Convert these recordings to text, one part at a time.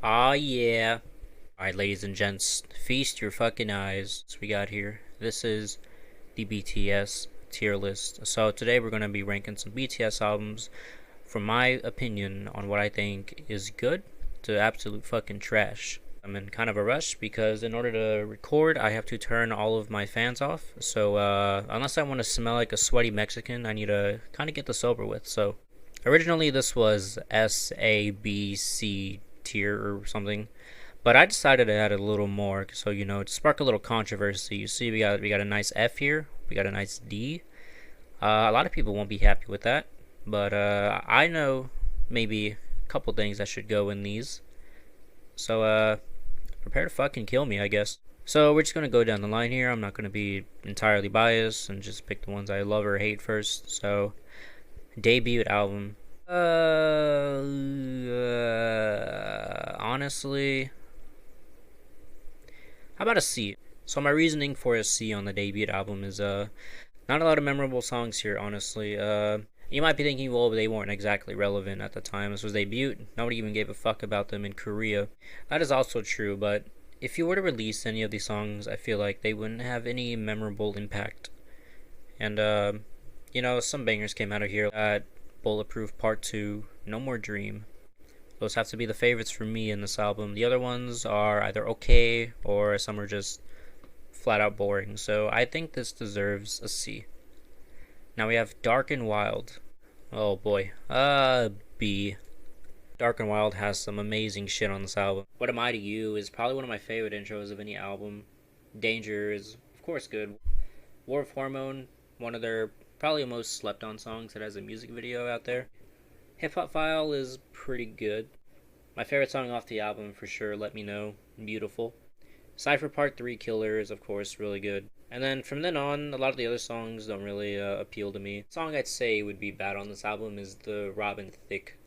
Ah, yeah. Alright, ladies and gents, feast your fucking eyes. What we got here. This is the BTS tier list. So today we're going to be ranking some BTS albums from my opinion on what I think is good to absolute fucking trash. I'm in kind of a rush because in order to record, I have to turn all of my fans off. So unless I want to smell like a sweaty Mexican, I need to kind of get this over with. So originally this was S, A, B, C tier or something. But I decided to add a little more, so to spark a little controversy. You see, we got a nice F here, we got a nice D. A lot of people won't be happy with that, but I know maybe a couple things that should go in these. So prepare to fucking kill me, I guess. So we're just gonna go down the line here. I'm not gonna be entirely biased and just pick the ones I love or hate first. So debut album. Honestly, how about a C? So my reasoning for a C on the debut album is not a lot of memorable songs here, honestly. You might be thinking, well, they weren't exactly relevant at the time. This was debut. Nobody even gave a fuck about them in Korea. That is also true, but if you were to release any of these songs, I feel like they wouldn't have any memorable impact. And some bangers came out of here. Bulletproof Part 2, No More Dream. Those have to be the favorites for me in this album. The other ones are either okay or some are just flat out boring. So I think this deserves a C. Now we have Dark and Wild. Oh boy. B. Dark and Wild has some amazing shit on this album. What Am I to You is probably one of my favorite intros of any album. Danger is, of course, good. War of Hormone, one of their probably most slept on songs that has a music video out there. Hip Hop File is pretty good. My favorite song off the album for sure, Let Me Know, beautiful. Cypher Part 3 Killer is of course really good. And then from then on, a lot of the other songs don't really appeal to me. The song I'd say would be bad on this album is the Robin Thicke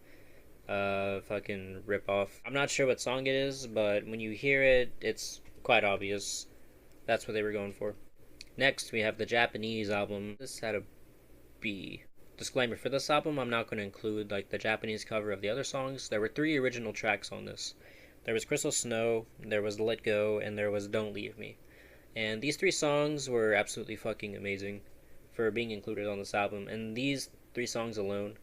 fucking ripoff. I'm not sure what song it is, but when you hear it, it's quite obvious. That's what they were going for. Next, we have the Japanese album. This had a B. Disclaimer, for this album I'm not going to include like the Japanese cover of the other songs. There were 3 original tracks on this. There was Crystal Snow, there was Let Go, and there was Don't Leave Me. And these 3 songs were absolutely fucking amazing for being included on this album. And these 3 songs alone,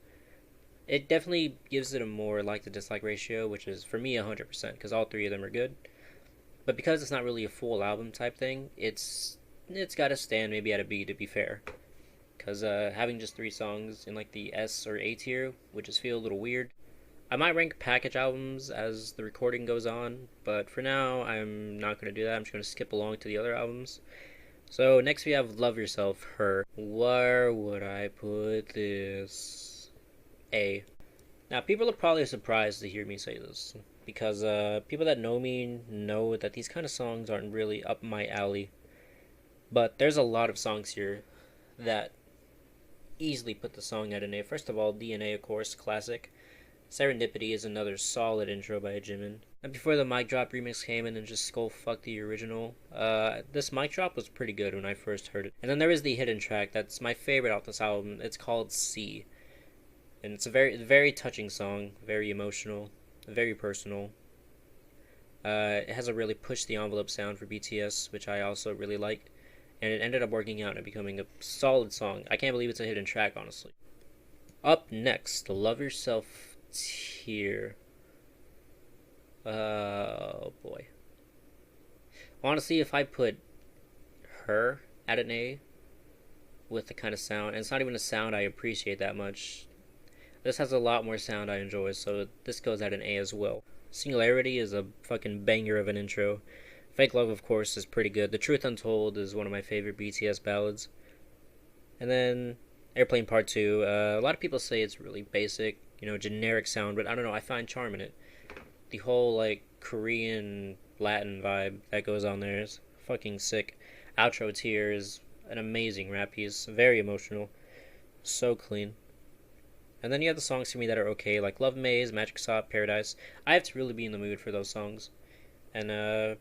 it definitely gives it a more like to dislike ratio, which is for me 100% because all 3 of them are good. But because it's not really a full album type thing, it's got to stand maybe at a B to be fair. Because having just 3 songs in like the S or A tier would just feel a little weird. I might rank package albums as the recording goes on, but for now I'm not going to do that. I'm just going to skip along to the other albums. So next we have Love Yourself, Her. Where would I put this? A. Now people are probably surprised to hear me say this, because people that know me know that these kind of songs aren't really up my alley. But there's a lot of songs here that easily put the song at an A. First of all, DNA, of course, classic. Serendipity is another solid intro by Jimin. And before the Mic Drop remix came in and just skull fucked the original, this Mic Drop was pretty good when I first heard it. And then there is the hidden track that's my favorite off this album. It's called C. And it's a very touching song, very emotional, very personal. It has a really push the envelope sound for BTS, which I also really liked. And it ended up working out and becoming a solid song. I can't believe it's a hidden track, honestly. Up next, Love Yourself tier. Oh boy. Honestly, if I put Her at an A with the kind of sound, and it's not even a sound I appreciate that much. This has a lot more sound I enjoy, so this goes at an A as well. Singularity is a fucking banger of an intro. Fake Love, of course, is pretty good. The Truth Untold is one of my favorite BTS ballads. And then Airplane Part 2. A lot of people say it's really basic, generic sound, but I don't know, I find charm in it. The whole, like, Korean Latin vibe that goes on there is fucking sick. Outro Tear is an amazing rap piece. Very emotional. So clean. And then you have the songs for me that are okay, like Love Maze, Magic Stop, Paradise. I have to really be in the mood for those songs. And,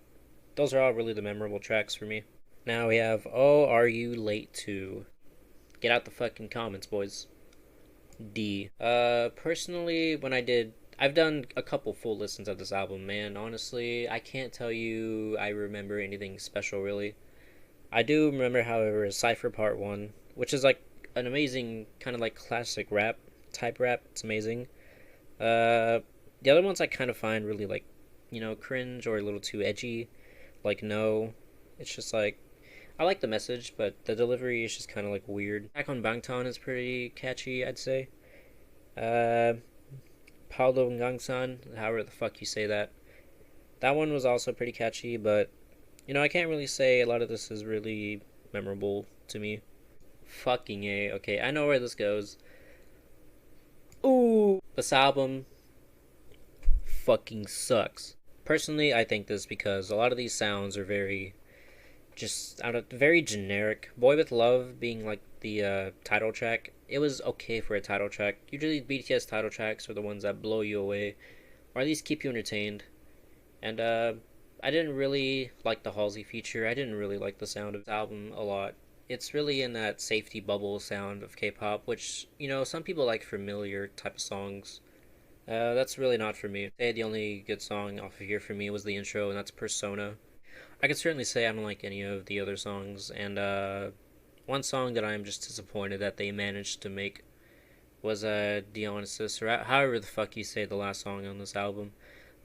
those are all really the memorable tracks for me. Now we have Oh Are You Late To? Get out the fucking comments, boys. D. Personally, when I did I've done a couple full listens of this album, man. Honestly, I can't tell you I remember anything special really. I do remember, however, Cypher Part 1, which is like an amazing kind of like classic rap type rap. It's amazing. Uh, the other ones I kind of find really like, cringe or a little too edgy. Like, no. It's just like, I like the message, but the delivery is just kind of like weird. Back on Bangtan is pretty catchy, I'd say. Uh, Paulo Gangsan, however the fuck you say that. That one was also pretty catchy, but I can't really say a lot of this is really memorable to me. Fucking A. Okay, I know where this goes. Ooh, this album fucking sucks. Personally, I think this because a lot of these sounds are very just out of very generic. Boy with Love being like the title track, it was okay for a title track. Usually BTS title tracks are the ones that blow you away, or at least keep you entertained. And I didn't really like the Halsey feature. I didn't really like the sound of the album a lot. It's really in that safety bubble sound of K-pop, which some people like familiar type of songs. That's really not for me. The only good song off of here for me was the intro, and that's Persona. I could certainly say I don't like any of the other songs, and one song that I'm just disappointed that they managed to make was Dionysus, or however the fuck you say the last song on this album.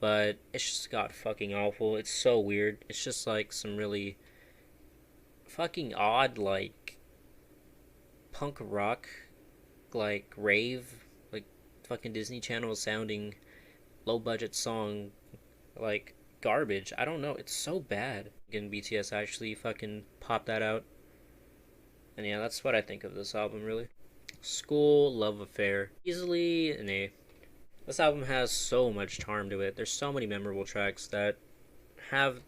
But it's just got fucking awful. It's so weird. It's just like some really fucking odd, like punk rock, like rave, like fucking Disney Channel sounding low budget song, like garbage. I don't know. It's so bad. Again, BTS actually fucking popped that out. And yeah, that's what I think of this album, really. School Love Affair. Easily an A. This album has so much charm to it. There's so many memorable tracks that have.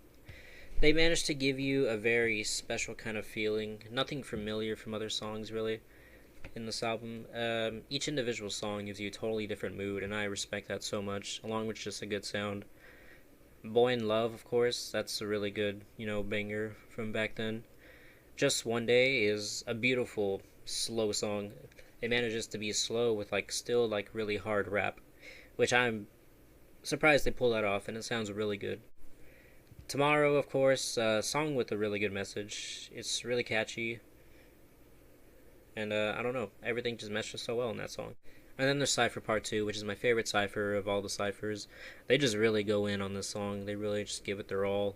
They managed to give you a very special kind of feeling. Nothing familiar from other songs, really, in this album. Each individual song gives you a totally different mood, and I respect that so much, along with just a good sound. Boy in Love, of course, that's a really good, banger from back then. Just One Day is a beautiful, slow song. It manages to be slow with, like, still, like, really hard rap, which I'm surprised they pull that off, and it sounds really good. Tomorrow, of course, a song with a really good message. It's really catchy, and I don't know, everything just meshes so well in that song. And then there's Cypher Part 2, which is my favorite Cypher of all the Cyphers. They just really go in on this song. They really just give it their all.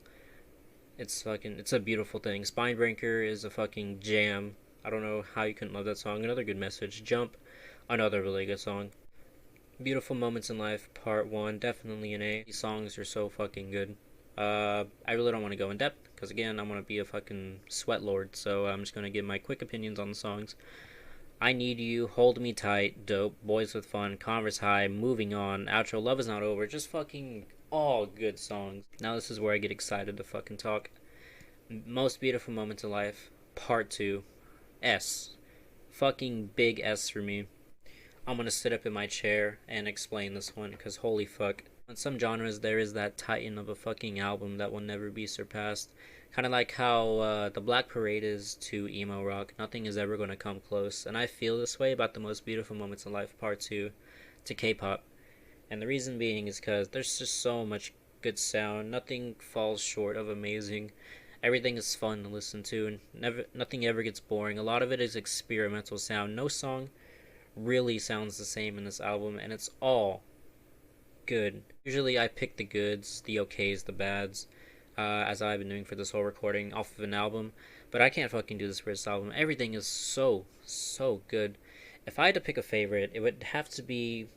It's a beautiful thing. Spinebreaker is a fucking jam. I don't know how you couldn't love that song. Another good message. Jump, another really good song. Beautiful Moments in Life, Part 1, definitely an A. These songs are so fucking good. I really don't want to go in depth, because again, I'm going to be a fucking sweat lord, so I'm just going to give my quick opinions on the songs. I Need You, Hold Me Tight, Dope, Boys with Fun, Converse High, Moving On, Outro, Love Is Not Over, just fucking all good songs. Now this is where I get excited to fucking talk. Most Beautiful Moments in Life, Part 2, S. Fucking big S for me. I'm gonna sit up in my chair and explain this one, because holy fuck. In some genres, there is that titan of a fucking album that will never be surpassed. Kind of like how the Black Parade is to emo rock. Nothing is ever going to come close. And I feel this way about the Most Beautiful Moments in Life Part 2 to K-pop. And the reason being is because there's just so much good sound. Nothing falls short of amazing. Everything is fun to listen to, and nothing ever gets boring. A lot of it is experimental sound. No song really sounds the same in this album, and it's all good. Usually I pick the goods, the okays, the bads, as I've been doing for this whole recording off of an album, but I can't fucking do this for this album. Everything is so good. If I had to pick a favorite, it would have to be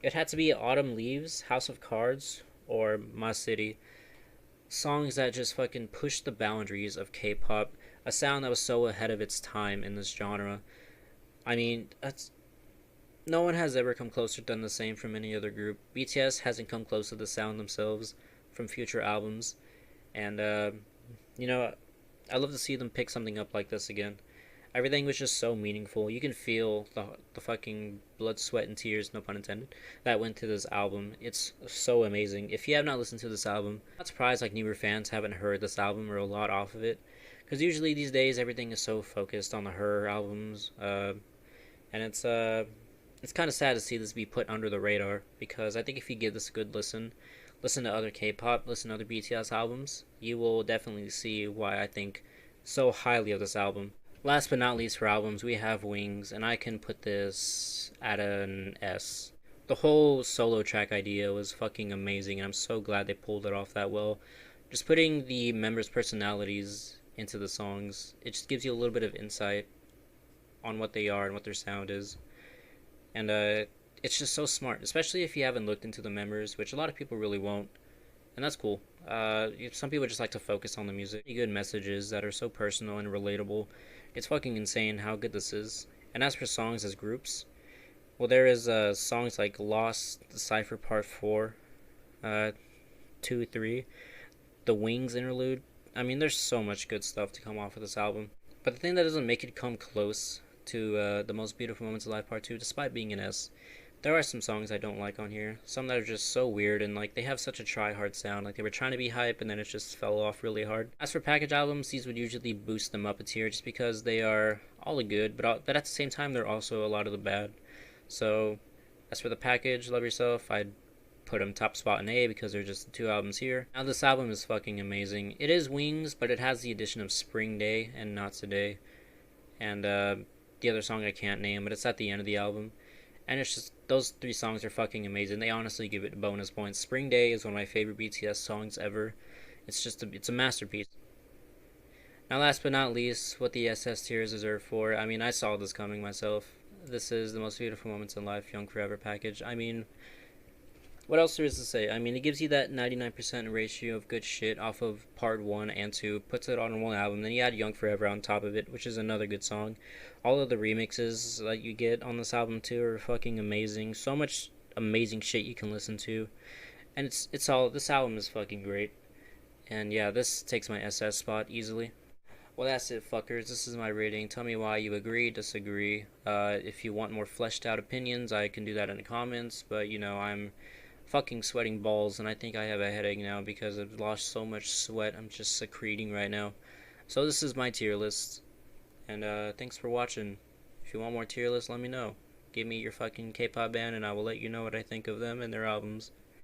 Autumn Leaves, House of Cards, or My City. Songs that just fucking push the boundaries of K-pop, a sound that was so ahead of its time in this genre. I mean, no one has ever come close or done the same from any other group. BTS hasn't come close to the sound themselves from future albums, and I love to see them pick something up like this again. Everything was just so meaningful. You can feel the fucking blood, sweat, and tears, no pun intended, that went to this album. It's so amazing. If you have not listened to this album, I'm not surprised like newer fans haven't heard this album or a lot off of it, because usually these days everything is so focused on the Her albums, and it's It's kind of sad to see this be put under the radar because I think if you give this a good listen, listen to other K-pop, listen to other BTS albums, you will definitely see why I think so highly of this album. Last but not least for albums, we have Wings, and I can put this at an S. The whole solo track idea was fucking amazing, and I'm so glad they pulled it off that well. Just putting the members' personalities into the songs, it just gives you a little bit of insight on what they are and what their sound is. And it's just so smart, especially if you haven't looked into the members, which a lot of people really won't, and that's cool. Some people just like to focus on the music. Good messages that are so personal and relatable. It's fucking insane how good this is. And as for songs as groups, well, there is songs like Lost, The Cipher Part 4, uh, 2, 3, the Wings interlude. I mean, there's so much good stuff to come off of this album. But the thing that doesn't make it come close to The Most Beautiful Moments of Life Part 2, despite being an S, there are some songs I don't like on here. Some that are just so weird and like they have such a try hard sound. Like they were trying to be hype and then it just fell off really hard. As for package albums, these would usually boost them up a tier just because they are all the good, but at the same time they're also a lot of the bad. So as for the package, Love Yourself, I'd put them top spot in A because they're just the two albums here. Now this album is fucking amazing. It is Wings, but it has the addition of Spring Day and Not Today. And the other song I can't name, but it's at the end of the album. And it's just, those three songs are fucking amazing. They honestly give it bonus points. Spring Day is one of my favorite BTS songs ever. It's a masterpiece. Now last but not least, what the SS tier is reserved for. I mean, I saw this coming myself. This is The Most Beautiful Moments in Life, Young Forever package. I mean, what else there is to say? I mean, it gives you that 99% ratio of good shit off of part 1 and 2, puts it on one album, then you add Young Forever on top of it, which is another good song. All of the remixes that you get on this album too are fucking amazing. So much amazing shit you can listen to. And this album is fucking great. And yeah, this takes my SS spot easily. Well, that's it, fuckers. This is my rating. Tell me why you agree, disagree. If you want more fleshed out opinions, I can do that in the comments. But, I'm fucking sweating balls, and I think I have a headache now because I've lost so much sweat. I'm just secreting right now. So this is my tier list. And thanks for watching. If you want more tier lists, let me know. Give me your fucking K-pop band, and I will let you know what I think of them and their albums.